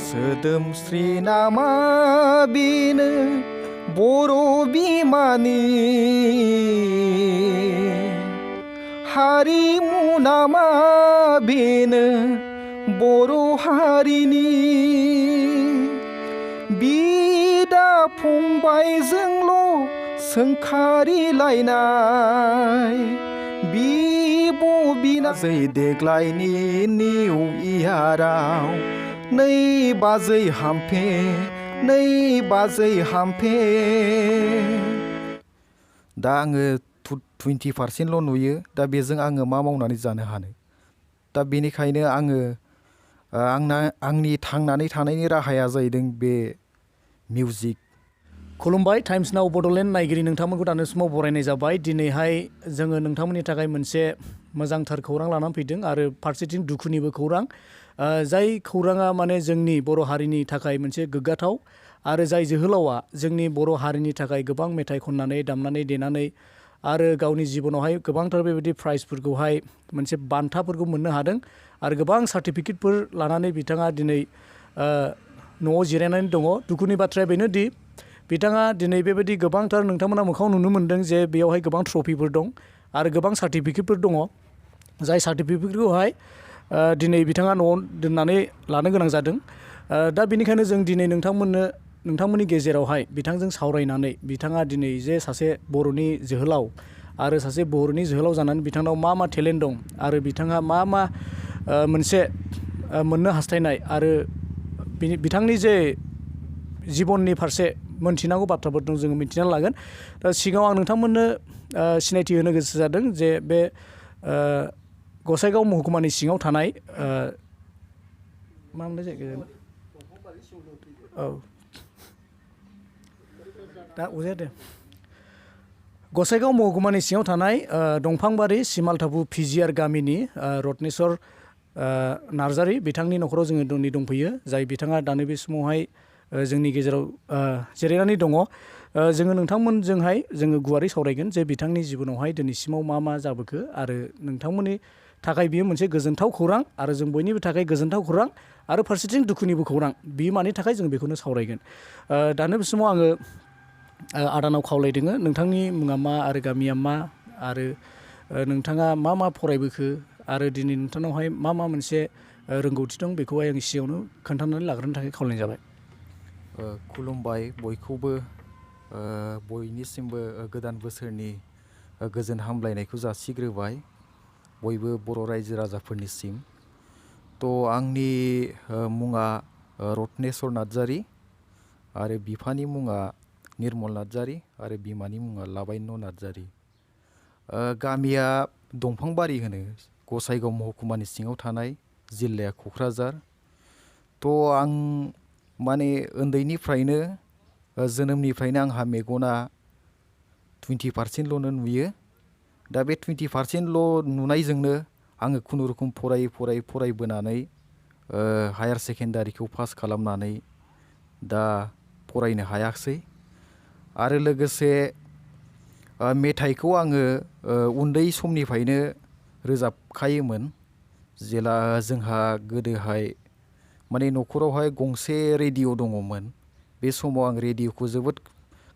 सोदोमस्रि नामा बेनो बर' बिमानि हारिमु नामा बेनो बर' हारिनि बिदा फंबायजोंल' सोंखारिलायनाय बिब' बिनाजै देग्लायनि निउ इयाराव नै बाजै हामफे नै बाजै हामफे दा आङो 20% नुयो दा बेजों आङो मा मावनानै जानो हानो दा बेनिखायनो आङो आंनि थांनानै थानायनि राहाया जाहैदों बे मिउजिक। खुलुमबाय टाइम्स नाउ बड'लेण्ड नायगिरि नोंथांमोनखौ दानो समाव बरायनाय जाबाय। दिनैहाय जोङो नोंथांमोननि थाखाय मोनसे मोजांथार खौरां लानानै फैदों आरो फारसेथिं दुखुनिबो खौरां। जाय खौराङा माने जोंनि बर' हारिनि थाखाय मोनसे गोग्गाथाव आरो जाय जोहोलावा जोंनि बर' हारिनि थाखाय गोबां मेथाइ खननानै दामनानै देनानै आरो गावनि जिबनावहाय गोबांथार बेबायदि प्राइजफोरखौहाय मोनसे बान्थाफोरखौ मोननो हादों आरो गोबां सार्टिफिकेटफोर लानानै बिथाङा दिनै न'आव जिरायनानै दङ। दुखुनि बाथ्राया बेनोदि बिथाङा दिनै बेबायदि गोबांथार नोंथांमोना मोखाङाव नुनो मोन्दों जे बेयावहाय गोबां ट्रफिफोर दं आरो गोबां सार्टिफिकेटफोर दङ। जाय सार्टिफिकेटखौहाय दिनै बिथाङा न'आव दोननानै लानो गोनां जादों। दा बेनिखायनो जों दिनै नोंथांमोननि गेजेरावहाय बिथांजों सावरायनानै बिथाङा दिनै जे सासे बर'नि जोहोलाव आरो सासे बर'नि जोहोलाव जानानै बिथांनाव मा मा टेलेन्ट दं आरो बिथाङा मा मोनसे मोननो हास्थायनाय आरो बिथांनि जे जिबननि फारसे मोनथिनांगौ बाथ्राफोर दं जोङो मिथिनानै लागोन। दा सिगाङाव आं नोंथांमोननो सिनायथि होनो गोसो जादों जे बे गसाइगाव महकुमानि सिङाव थानाय मा मोननाय जायगा औ दा अजाया दे गसाइगाव महकुमानि सिङाव थानाय दंफांबारि सिमालथाबु पिजिआर गामिनि रत्नेस्वर नार्जारि बिथांनि न'खराव जोङो दिनै दंफैयो। जाय बिथाङा दानो बे समावहाय जोंनि गेजेराव जिरायनानै दङ। जोङो नोंथांमोनजोंहाय जोङो गुवारै सावरायगोन जे बिथांनि जिबनावहाय दिनैसिमाव मा जाबोखो आरो नोंथांमोननि थाखाय बियो मोनसे गोजोनथाव खौरां आरो जों बयनिबो थाखाय गोजोनथाव खौरां आरो फारसेथिं दुखुनिबो खौरां बियो मानि थाखाय जों बेखौनो सावरायगोन। दानो बे समाव आङो आदानाव खावलायदोङो नोंथांनि मुङा मा आरो गामिया मा आरो नोंथाङा मा फरायबोखो आरो दिनै नोंथांनावहाय मा मोनसे रोंगौथि दं बेखौहाय आं सिगाङावनो खोन्थानानै लाग्रोनो थाखाय खावलायनाय जाबाय। खुलुमबाय बयखौबो बयनिसिमबो गोदान बोसोरनि गोजोन हामलायनायखौ जासिग्रोबाय बयबो बर' रायजो राजाफोरनिसिम। थ' आंनि मुङा रत्नेस्वर नार्जारि आरो बिफानि मुङा निर्मल नार्जारि आरो बिमानि मुङा लाबायन्न नार्जारि। गामिया दंफांबारि होनो गसाइगाव महकुमानि सिङाव थानाय जिल्लाया क'क्राझार। थ' आं माने उन्दैनिफ्रायनो जोनोमनिफ्रायनो आंहा मेगना 20%ल' नुयो। दा बे 20%ल' नुनायजोंनो आङो खुनुरुखुम फरायबोनानै हायार सेकेन्डारिखौ पास खालामनानै दा फरायनो हायाखिसै आरो लोगोसे मेथाइखौ आङो उन्दै समनिफ्रायनो रोजाबखायोमोन। जेला जोंहा गोदोहाय माने न'खरावहाय गंसे रेडिअ' दङमोन। बे समाव आं रेडिअ'खौ जोबोद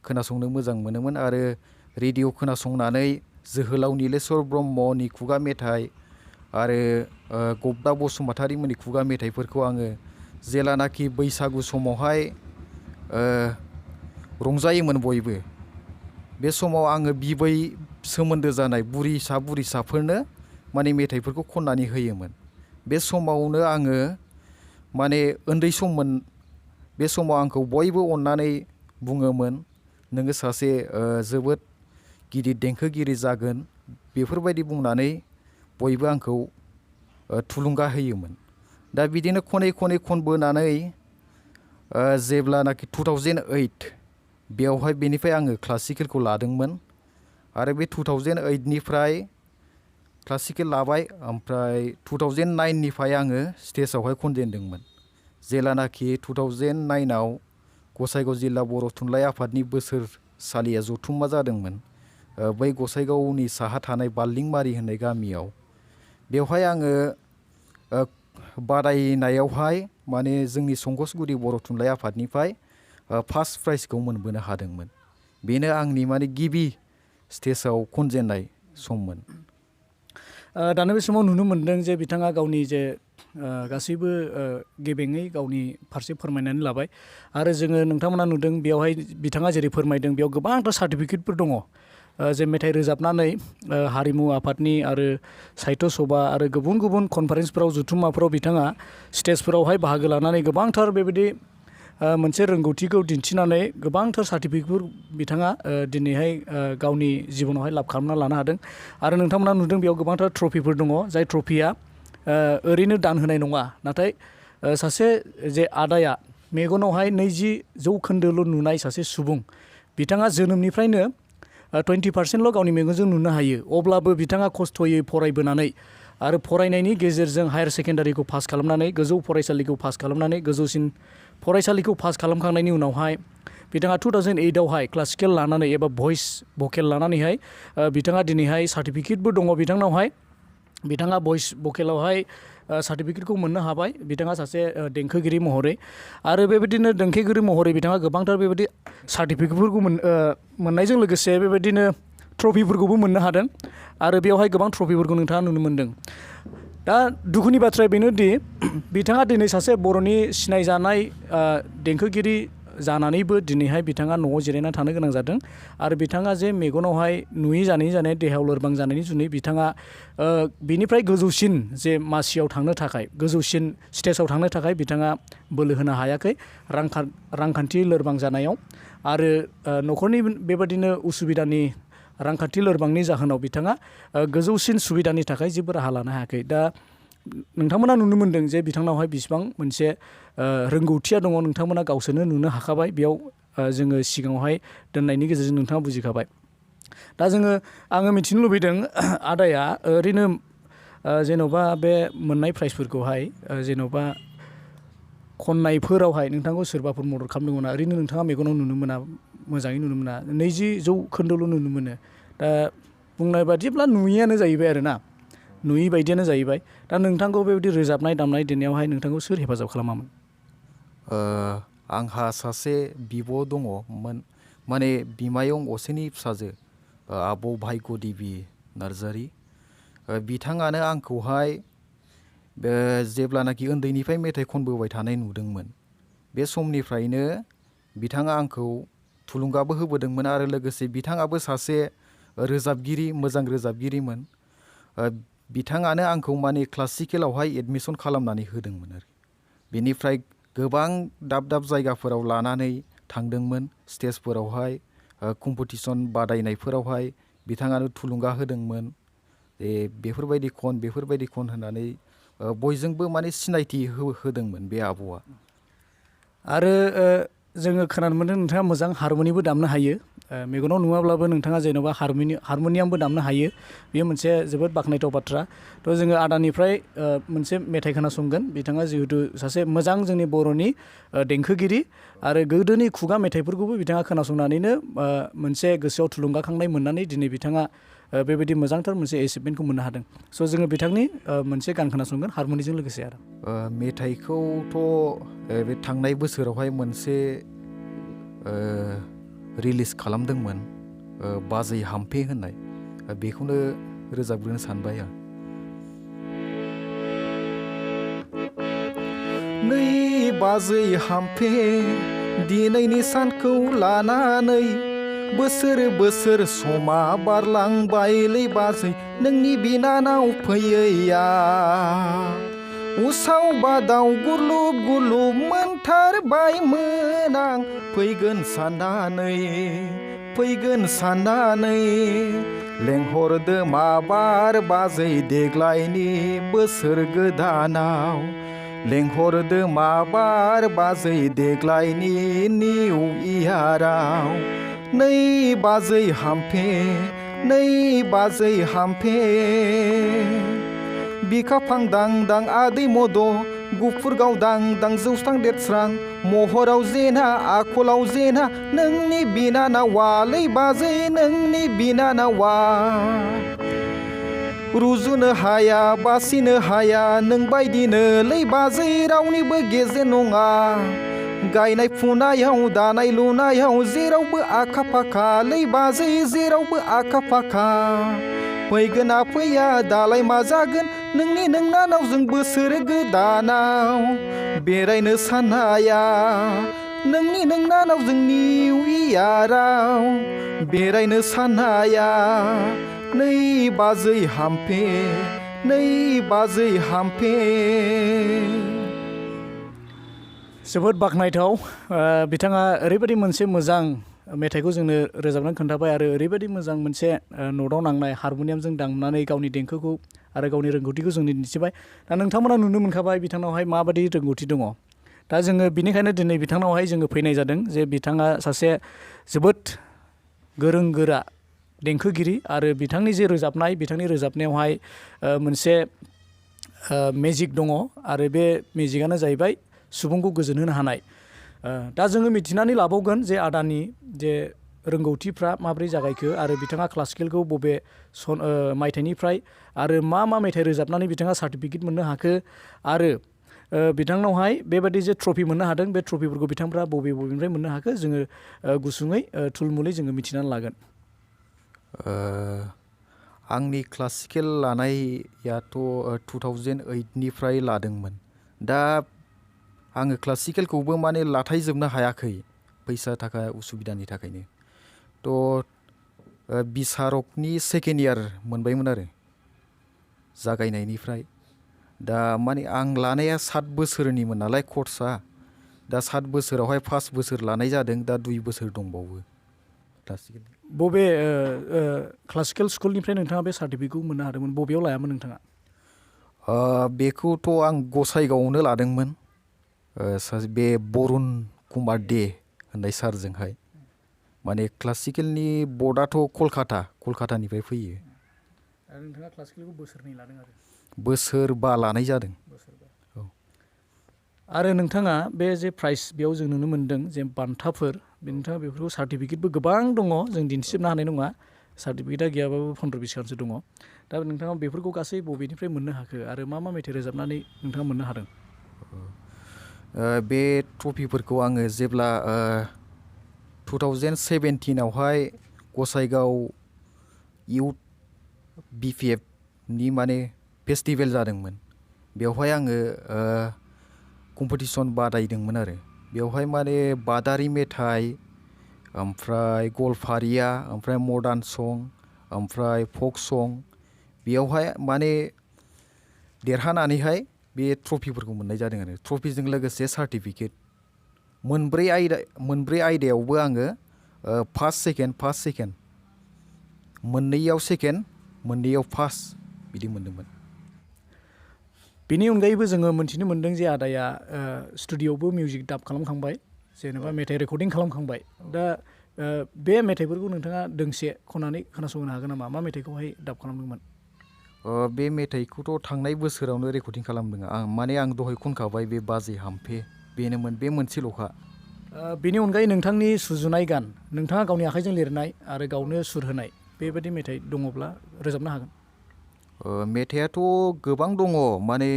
खोनासंनो मोजां मोनोमोन आरो रेडिअ' खोनासंनानै जोहोलाव नीलेश्वर ब्रह्मनि खुगा मेथाइ आरो गबदा बसुमतारीमोननि खुगा मेथाइफोरखौ आङो जेलानाखि बैसागु समावहाय रंजायोमोन बयबो बे समाव आङो बिबै सोमोन्दो जानाय बुरिसाफोरनो माने मेथाइफोरखौ खननानै होयोमोन। बे समावनो आङो माने उन्दै सममोन। बे समाव आंखौ बयबो अननानै बुङोमोन नोङो सासे जोबोद गिदिर देंखोगिरि जागोन बेफोरबायदि बुंनानै बयबो आंखौ थुलुंगा होयोमोन। दा बिदिनो खनै खनबोनानै जेब्लानाखि 2008 बेयावहाय बेनिफ्राय आङो क्लासिकेलखौ लादोंमोन आरो बे 2008निफ्राय क्लासिकेल लाबाय ओमफ्राय 2009निफ्राय आङो स्टेजावहाय खनजेनदोंमोन। जेलानाखि 2009आव गसाइगाव जिल्ला बर' थुनलाइ आफादनि बोसोरसालिया जथुम्मा जादोंमोन बै गसाइगावनि साहा थानाय बारलिंमारि होननाय गामियाव। बेवहाय आङो बादायनायावहाय माने जोंनि संकसगुरि बर' थुनलाइ आफादनिफ्राय फार्स्ट प्राइजखौ मोनबोनो हादोंमोन। बेनो आंनि माने गिबि स्टेजाव खनजेननाय सममोन। दानो बे समाव नुनो मोन्दों जे बिथाङा गावनि जे गासैबो गेबेङै गावनि फारसे फोरमायनानै लाबाय आरो जोङो नोंथांमोना नुदों बेयावहाय बिथाङा जेरै फोरमायदों बेयाव गोबांथार सार्टिफिकेटफोर दङ। जे मेथाइ रोजाबनानै हारिमु आफादनि आरो साहित्य सभा आरो गुबुन गुबुन कनफारेन्सफोराव जथुम्माफोराव बिथाङा स्टेजफोरावहाय बाहागो लानानै गोबांथार बेबायदि मोनसे रोंगौथिखौ दिन्थिनानै गोबांथार सार्टिफिकेटफोर बिथाङा दिनैहाय गावनि जिबनावहाय लाभ खालामना लानो हादों आरो नोंथांमोना नुदों बेयाव गोबांथार ट्रफिफोर दङ जाय ट्रफिया ओरैनो दान होनाय नङा नाथाय सासे जे आदाया मेगनावहाय 20 जौखोन्दोल' नुनाय सासे सुबुं बिथाङा जोनोमनिफ्रायनो 20% गावनि मेगनजों नुनो हायो अब्लाबो बिथाङा खस्थ'यै फरायबोनानै आरो फरायनायनि गेजेरजों हायार सेकेन्डारिखौ पास खालामनानै गोजौ फरायसालिखौ पास खालामनानै गोजौसिन फरायसालिखौ पास खालामखांनायनि उनावहाय बिथाङा 2008आवहाय क्लासिकेल लानानै एबा भइस भकेल लानानैहाय बिथाङा दिनैहाय सार्टिफिकेटबो दङ बिथांनावहाय। बिथाङा भइस भकेलावहाय सार्टिफिकेटखौ मोननो हाबाय बिथाङा सासे देंखोगिरि महरै आरो बेबायदिनो देंखोगिरि महरै बिथाङा गोबांथार बेबायदि सार्टिफिकेटफोरखौ मोननायजों लोगोसे बेबायदिनो ट्रफिफोरखौबो मोननो हादों आरो बेवहाय गोबां ट्रफिफोरखौ नोंथाङा नुनो मोन्दों। दा दुखुनि बाथ्राया बेनोदि बिथाङा दिनै सासे बर'नि सिनायजानाय देंखोगिरि जानानैबो दिनैहाय बिथाङा न'आव जिरायना थानो गोनां जादों आरो बिथाङा जे मेगनावहाय नुयै जानाय देहायाव लोरबां जानायनि जुनै बिथाङा बिनिफ्राय गोजौसिन जे मासियाव थांनो थाखाय गोजौसिन स्टेजाव थांनो थाखाय बिथाङा बोलो होनो हायाखै रांखान्थि लोरबां जानायाव आरो न'खरनि बेबादिनो उसुबिदानि रांखान्थि लोरबांनि जाहोनाव बिथाङा गोजौसिन सुबिदानि थाखाय जेबो राहा लानो हायाखै। दा नोंथांमोना नुनो मोन्दों जे बिथांनावहाय बिसिबां मोनसे रोंगौथिया दङ नोंथांमोना गावसोरनो नुनो हाखाबाय बेयाव जोङो सिगाङावहाय दोननायनि गेजेरजों नोंथाङा बुजिखाबाय। दा आङो मिथिनो लुबैदों आदाया ओरैनो जेन'बा बे मोननाय प्राइजफोरखौहाय जेन'बा खननायफोरावहाय नोंथांखौ सोरबाफोर मदद खालामदोंमोन ना ओरैनो नोंथाङा मेगनाव नुनो मोना मोजाङै नुनो मोना 20 जौखोन्दोल' नुनो मोनो दा बुंनाय बादिब्ला नुयियानो जाहैबाय आरो ना नुयि बायदियानो जाहैबाय। दा नोंथांखौ बेबायदि रोजाबनाय दामनाय देनायावहाय नोंथांखौ सोर हेफाजाब खालामामोन? आंहा सासे बिब' दङमोन माने बिमायं असेनि फिसाजो आब' भाग्य देबि नार्जारि बिथाङानो आंखौहाय जेब्लानाखि उन्दैनिफ्राय मेथाइ खनबोबाय थानाय नुदोंमोन बे समनिफ्रायनो बिथाङा आंखौ थुलुंगाबो होबोदोंमोन आरो लोगोसे बिथाङाबो सासे रोजाबगिरि मोजां रोजाबगिरिमोन। बिथाङानो आंखौ माने क्लासिकेलावहाय एडमिसन खालामनानै होदोंमोन आरो बेनिफ्राय गोबां दाब दाब जायगाफोराव लानानै थांदोंमोन स्टेजफोरावहाय कम्पिटिसन बादायनायफोरावहाय बिथाङानो थुलुंगा होदोंमोन बेफोरबायदि खन होननानै बयजोंबो माने सिनायथि होदोंमोन बे आब'आ। आरो जोङो खोनानो मोन्दों नोंथाङा मोजां हारमनिबो दामनो हायो मेगनाव नुवाब्लाबो नोंथाङा जेन'बा हारमनियामबो दामनो हायो बेयो मोनसे जोबोद बाख्नायथाव बाथ्रा। थ' जोङो आदानिफ्राय मोनसे मेथाइ खोनासंगोन बिथाङा जिहेतु सासे मोजां जोंनि बर'नि देंखोगिरि आरो गोदोनि खुगा मेथाइफोरखौबो बिथाङा खोनासंनानैनो मोनसे गोसोआव थुलुंगाखांनाय मोननानै दिनै बिथाङा बेबायदि मोजांथार मोनसे एचिभमेन्टखौ मोननो हादों। स' जोङो बिथांनि मोनसे गान खोनासंगोन हारमनिजों लोगोसे आरो मेथाइखौथ' बे थांनाय बोसोरावहाय मोनसे रिलिज खालामदोंमोन बाजै हामफे होननाय बेखौनो रोजाबग्रोनो सानबाय आं। नै बाजै हामफे दिनैनि सानखौ लानानै बोसोर समा बारलांबायलै बाजै नोंनि बिनानाव फैयैया उसाव बादाव गुरलुब मोनथारबायमोन आं फैगोन साननानै लेंहरदो माबार बाजै देग्लायनि बोसोर गोदानाव लेंहरदो माबार बाजै देग्लायनि निउ इयाराव नै बाजै हामफे बिखा फांदां आदै मद' गुफुर गावदां जौस्रां देरस्रां महराव जेना आखलाव जेना नोंनि बिनानावालै बाजै नोंनि बिनानावा रुजुनो हाया बासिनो हाया नों बायदिनोलै बाजै रावनिबो गेजेर नङा गायनाय फुनायाव दानाय लुनायाव जेरावबो आखा फाखालै बाजै जेरावबो आखा फाखा फैगोना फैया दालाय मा जागोन नोंनि नोंनानावजों बोसोर गोदानाव बेरायनो सानहाया नोंनि नोंनानावजों निउ इयाराव बेरायनो सानहाया नै बाजै हामफे नै बाजै हामफे। जोबोद बाख्नायथाव बिथाङा ओरैबायदि मोनसे मोजां मेथाइखौ जोंनो रोजाबनानै खोन्थाबाय आरो ओरैबायदि मोजां मोनसे नटआव नांनाय हारम'नियामजों दामनानै गावनि देंखोखौ आरो गावनि रोंगौथिखौ जोंनो दिन्थिबाय। दा नोंथांमोना नुनो मोनखाबाय बिथांनावहाय माबायदि रोंगौथि दङ। दा जोङो बिनिखायनो दिनै बिथांनावहाय जोङो फैनाय जादों जे बिथाङा सासे जोबोद गोरों गोरा देंखोगिरि आरो बिथांनि जे रोजाबनाय बिथांनि रोजाबनायावहाय मोनसे मेजिक दङ आरो बे मेजिकआनो जाहैबाय सुबुंखौ गोजोन होनो हानाय। दा जोङो मिथिनानै लाबावगोन जे आदानि जे रोंगौथिफ्रा माबोरै जागायखो आरो बिथाङा क्लासिकेलखौ बबे मायथाइनिफ्राय आरो मा मा मेथाइ रोजाबनानै बिथाङा सार्टिफिकेट मोननो हाखो आरो बिथांनावहाय बेबायदि जे ट्रफि मोननो हादों बे ट्रफिफोरखौ बिथांफ्रा बबेनिफ्राय मोननो हाखो जोङो गुसुङै थुलमुलै जोङो मिथिनानै लागोन। आंनि क्लासिकेल लानायाथ' 2008निफ्राय लादोंमोन। दा आङो क्लासिकेलखौबो माने लाथायजोबनो हायाखै फैसा थाखा उसुबिदानि थाखायनो। थ' बिसारकनि सेकेन्ड इयार मोनबायमोन आरो जागायनायनिफ्राय। दा माने आं लानाया 7 बोसोरनिमोन नालाय कर्सआ। दा 7 बोसोरावहाय 5 बोसोर लानाय जादों दा 2 बोसोर दंबावो क्लासिकेल। बबे क्लासिकेल स्कुलनिफ्राय नोंथाङा बे सार्टिफिकेटखौ मोननो हादोंमोन बबेयाव लायामोन नोंथाङा? बेखौथ' आं गसाइगावआवनो लादोंमोन बे बरुन कुमार दे होननाय सारजोंहाय। माने क्लासिकेलनि बर्डआथ' कलकातानिफ्राय फैयो। आरो नोंथाङा क्लासिकेलखौ बोसोरनै लादों आरो बोसोरबा लानाय जादों। औ। आरो नोंथाङा बे जे प्राइज बेयाव जों नुनो मोनदों जे बान्थाफोर नोंथाङा बेफोरखौ सार्टिफिकेटबो गोबां दङ जों दिन्थिजोबनो हानाय नङा। सार्टिफिकेटआ गैयाबाबो 15-20 खानसो दङ। दा नोंथाङा बेफोरखौ गासै बबेनिफ्राय मोननो हाखो आरो मा मा मेथाइ रोजाबनानै नोंथाङा मोननो हादों? बे ट्रफिफोरखौ आङो जेब्ला 2017आवहाय गसाइगाव इउथ BPFनि माने फेस्टिभेल जादोंमोन। बेवहाय आङो कम्पिटिसन बादायदोंमोन आरो बेवहाय माने बादारि मेथाइ ओमफ्राय गलफारिया ओमफ्राय मडार्न सं ओमफ्राय फक सं बेयावहाय माने देरहानानैहाय बे ट्रफिफोरखौ मोननाय जादों आरो ट्रफिजों लोगोसे सार्टिफिकेट। मोनब्रै आयदायावबो आङो फार्स्ट सेकेन्ड मोननैयाव सेकेन्ड मोननैयाव फार्स्ट बिदि मोनदोंमोन। बेनि अनगायैबो जोङो मोन्थिनो मोन्दों जे आदाया स्टुडिअ'आवबो मिउजिक दाब खालामखांबाय जेनेबा मेथाइ रेकर्डिं खालामखांबाय। दा बे मेथाइफोरखौ नोंथाङा दोंसे खननानै खोनासंहोनो हागोन नामा? मा मेथाइखौहाय दाब खालामदोंमोन? बे मेथाइखौथ' थांनाय बोसोरावनो रेकर्डिं खालामदों आं दहाय खनखाबाय बे बाजै हामफे बेनोमोन बे मोनसेल'खा। बेनि अनगायै नोंथांनि सुजुनाय गान नोंथाङा गावनि आखाइजों लिरनाय आरो गावनो सुर होनाय बेबायदि मेथाइ दङब्ला रोजाबनो हागोन। मेथाइआथ' गोबां दङ माने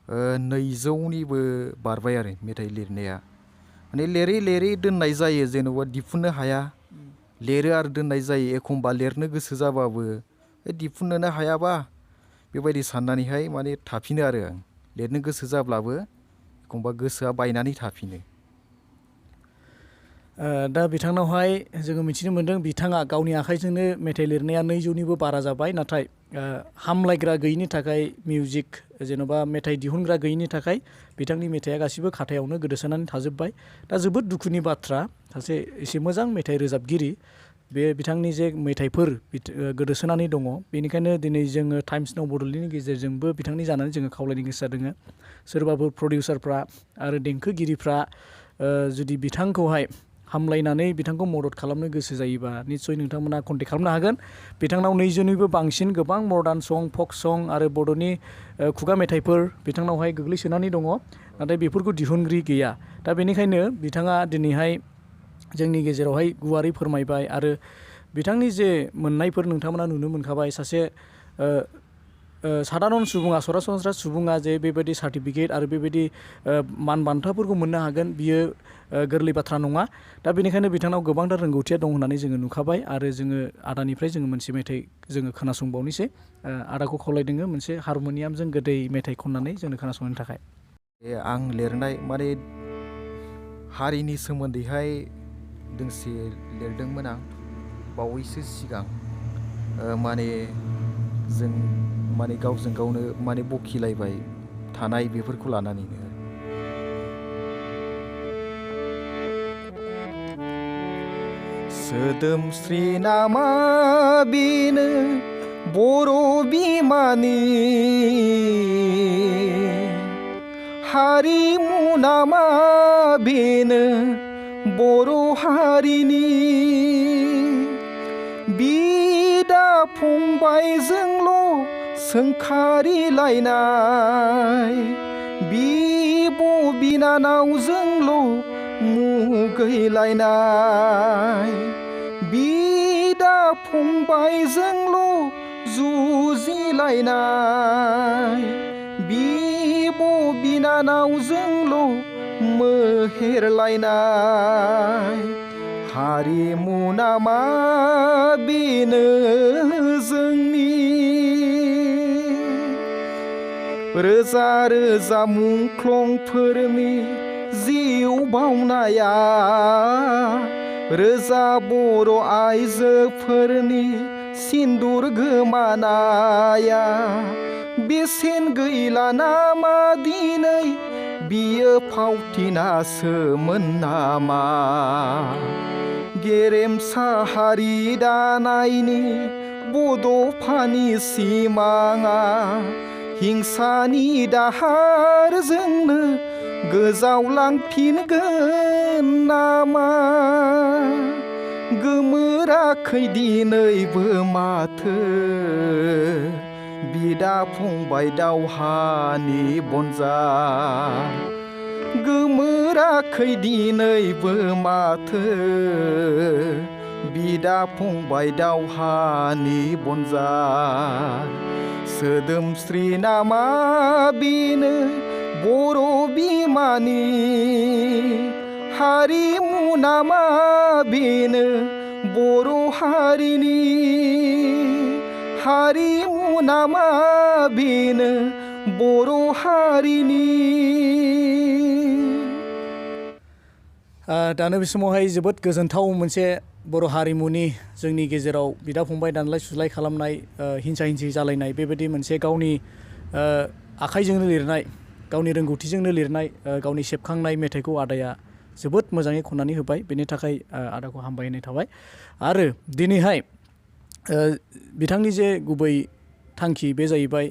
200निबो बारबाय आरो मेथाइ लिरनाया। माने लिरै दोननाय जायो जेन'बा दिहुननो हाया। लिरो आरो दोननाय जायो एखमबा लिरनो गोसो जाबाबो दिहुननोनो हायाबा बेबायदि साननानैहाय माने थाफिनो आरो आं लिरनो गोसो जाब्लाबो एखमबा गोसोआ बायनानै थाफिनो। दा बिथांनावहाय जोङो मिथिनो मोन्दों बिथाङा गावनि आखाइजोंनो मेथाइ लिरनाया 200निबो बारा जाबाय। नाथाय हामलायग्रा गैयिनि थाखाय मिउजिक जेन'बा मेथाइ दिहुनग्रा गैयिनि थाखाय बिथांनि मेथाइआ गासिबो खाथायावनो गोदोसोनानै थाजोब्बाय। दा जोबोद दुखुनि बाथ्रा सासे एसे मोजां मेथाइ रोजाबगिरि बे बिथांनि जे मेथाइफोर गोदोसोनानै दङ। बेनिखायनो दिनै जोङो टाइम्स नाउ बड'लेण्डनि गेजेरजोंबो बिथांनि जानानै जोङो खावलायनो गोसो जादों। सोरबाफोर प्रडिउसारफ्रा आरो देंखोगिरिफ्रा जुदि बिथांखौहाय हामलायनानै बिथांखौ मदद खालामनो गोसो जायोबा निस्सय नोंथांमोना कन्टेक्ट खालामनो हागोन। बिथांनाव 200निबो बांसिन गोबां मडार्न सं फक सं आरो बर'नि खुगा मेथाइफोर बिथांनावहाय गोग्लैसोनानै दङ। नाथाय बेफोरखौ दिहुनगिरि गैया। दा बेनिखायनो बिथाङा दिनैहाय जोंनि गेजेरावहाय गुवारै फोरमायबाय आरो बिथांनि जे मोननायफोर नोंथांमोना नुनो मोनखाबाय। सासे सादारन सुबुङा सरासनस्रा सुबुङा जे बेबायदि सार्टिफिकेट आरो बेबायदि मान बान्थाफोरखौ मोननो हागोन बियो गोरलै बाथ्रा नङा। दा बेनिखायनो बिथांनाव गोबांथार रोंगौथिया दं होननानै जोङो नुखाबाय आरो जोङो आदानिफ्राय जोङो मोनसे मेथाइ जोङो खोनासंबावनोसै। आदाखौ खावलायदोङो मोनसे हारम'नियामजों गोदै मेथाइ खननानै जोंनो खोनासंनो थाखाय। आं लिरनाय माने हारिनि सोमोन्दैहाय दोंसे लिरदोंमोन आं बावैसो सिगां माने जों माने गावजों गावनो माने बखिलायबाय थानाय बेफोरखौ लानानैनो। सोदोमस्रि नामा बेनो बर' बिमानि, हारिमु नामा बेनो बर' हारिनि, बिदा फंबायजोंल' सोंखारिलायनाय, बिब' बिनानावजोंल' मुगैलायनाय, बिदा फंबायजोंल' जुजिलायनाय, बिब' बिनानावजोंल' मोहेरलायनाय, हारिमु नामा बेनो जोंनि, रोजा रोजा मुंख्लंफोरनि जिउ बाउनाया, रोजा बर' आइजोफोरनि सिन्दुर गोमानाया, बेसेन गैला नामा दिनै बियो फावथिनासोमोन नामा, गेरेमसा हारि दानायनि बड'फानि सिमाङा हिंसानि दाहारजोंनो गोजावलांफिनगोन नामा, गोमोराखै दिनैबो माथो बिदा फंबाय दावहानि बनजार, गोमोराखै दिनैबो माथो बिदा फंबाय दावहानि बनजार, सोदोमस्रि नामा बेनो बर' बिमानि, हारिमु नामा बेनो बर' हारिनि, हारिमु नामा बेनो बर' हारिनि। दानो बे समावहाय जोबोद गोजोनथाव मोनसे बर' हारिमुनि जोंनि गेजेराव बिदा फंबाय दानलाय सुलाय खालामनाय, हिंसा हिंसि जालायनाय बेबायदि मोनसे गावनि आखाइजोंनो लिरनाय, गावनि रोंगौथिजोंनो लिरनाय, गावनि सेबखांनाय मेथाइखौ आदाया जोबोद मोजाङै खननानै होबाय। बेनि थाखाय आदाखौ हामबायहोनाय थाबाय। आरो दिनैहाय बिथांनि जे गुबै थांखि बे जाहैबाय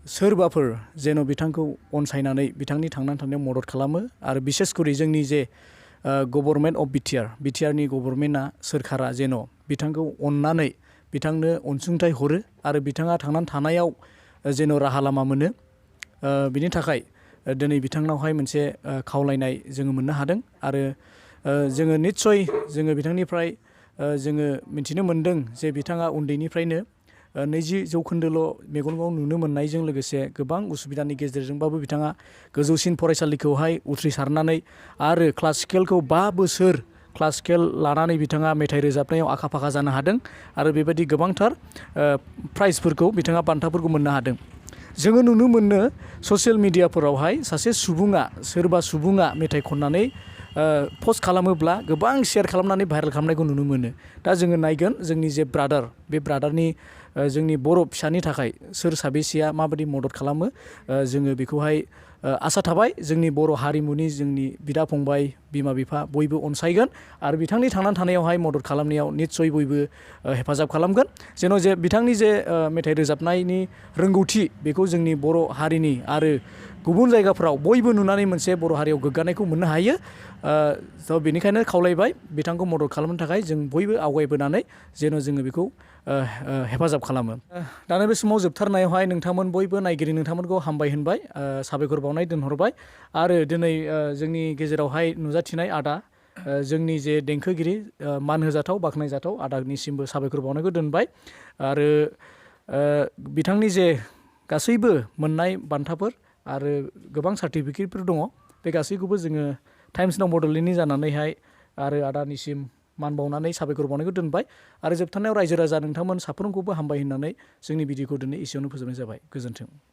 सोरबाफोर जेन' बिथांखौ अनसायनानै बिथांनि थांनानै थानायाव मदद खालामो आरो बिसेसकरि जोंनि जे गभर्नमेन्ट अफ बिटिआरनि गभर्नमेन्टआ सोरखारा जेन' बिथांखौ अननानै बिथांनो अनसुंथाइ हरो आरो बिथाङा थांनानै थानायाव जेन' राहा लामा मोनो, बिनि थाखाय दिनै बिथांनावहाय मोनसे खावलायनाय जोङो मोननो हादों। आरो जोङो निस्सय जोङो बिथांनिफ्राय जोङो मिथिनो मोनदों जे बिथाङा उन्दैनिफ्रायनो 20% मेगनाव नुनो मोननायजों लोगोसे गोबां उसुबिदानि गेजेरजोंबाबो बिथाङा गोजौसिन फरायसालिखौहाय उथ्रिसारनानै आरो क्लासिकेलखौ 5 बोसोर क्लासिकेल लानानै बिथाङा मेथाइ रोजाबनायाव आखा फाखा जानो हादों आरो बेबायदि गोबांथार प्राइजफोरखौ बिथाङा बान्थाफोरखौ मोननो हादों। जोङो नुनो मोनो ससियेल मिडियाफोरावहाय सासे सुबुङा सोरबा सुबुङा मेथाइ खननानै पस्ट खालामोब्ला गोबां शेयार खालामनानै भाइरेल खालामनायखौ नुनो मोनो। दा जोङो नायगोन जोंनि जे ब्रादार, बे ब्रादारनि जोंनि बर' फिसानि थाखाय सोर साबेसेया माबायदि मदद खालामो, जोङो बेखौहाय आसा थाबाय जोंनि बर' हारिमुनि जोंनि बिदा फंबाय बिमा बिफा बयबो अनसायगोन आरो बिथांनि थांनानै थानायावहाय मदद खालामनायाव निस्सय बयबो हेफाजाब खालामगोन। जेन' जे बिथांनि जे मेथाइ रोजाबनायनि रोंगौथि बेखौ जोंनि बर' हारिनि आरो गुबुन जायगाफ्राव बयबो नुनानै मोनसे बर' हारियाव गोग्गानायखौ मोननो हायो। स' बेनिखायनो खावलायबाय बिथांखौ मदद खालामनो थाखाय जों बयबो आवगायबोनानै जेन' जोङो बेखौ हेफाजाब खालामो। दानो बे समाव जोबथारनायावहाय नोंथांमोन बयबो नायगिरि नोंथांमोनखौ हामबाय होनबाय, साबायखर बावनाय दोनहरबाय आरो दिनै जोंनि गेजेरावहाय नुजाथिनाय आदा जोंनि जे देंखोगिरि मान होजाथाव बाख्नायजाथाव आदानिसिमबो साबायखर बावनायखौ दोनबाय। आरो बिथांनि जे गासैबो मोननाय बान्थाफोर आरो गोबां सार्टिफिकेटफोर दङ बे गासैखौबो जोङो टाइम्स नाउ बड'लेण्डनि जानानैहाय आरो आदानिसिम मान बावनानै साबायखर बावनायखौ दोनबाय आरो जोबथारनायाव रायजो राजा नोंथांमोन साफ्रोमखौबो हामबाय होननानै जोंनि भिडिअखौ दिनै एसेयावनो फोजोबनाय जाबाय। गोजोन्थों।